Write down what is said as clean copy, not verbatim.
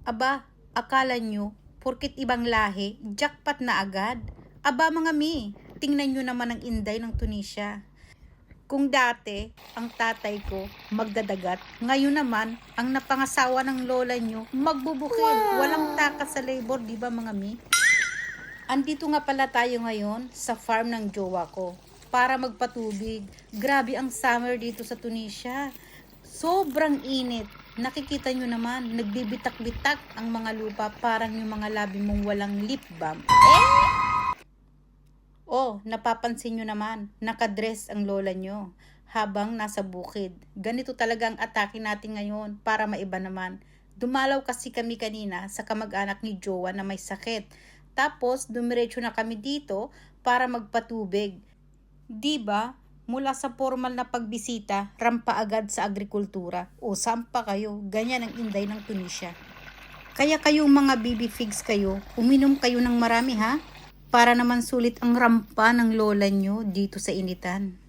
Aba, akala nyo, porkit ibang lahi, jackpot na agad? Aba mga mi, tingnan nyo naman ang inday ng Tunisia. Kung dati, ang tatay ko magdadagat, ngayon naman, ang napangasawa ng lola nyo magbubukid. Walang takas sa labor, di ba mga mi? Andito nga pala tayo ngayon sa farm ng jowa ko para magpatubig. Grabe ang summer dito sa Tunisia. Sobrang init. Nakikita nyo naman, nagbibitak-bitak ang mga lupa, parang yung mga labi mong walang lip balm. Oh, napapansin nyo naman, nakadress ang lola nyo habang nasa bukid. Ganito talaga ang atake natin ngayon para maiba naman. Dumalaw kasi kami kanina sa kamag-anak ni Jowa na may sakit. Tapos, dumiretso na kami dito para magpatubig. Diba? Mula sa formal na pagbisita, rampa agad sa agrikultura. O sampa kayo, ganyan ang inday ng Tunisia. Kaya kayong mga baby figs kayo, uminom kayo ng marami ha? Para naman sulit ang rampa ng lola nyo dito sa initan.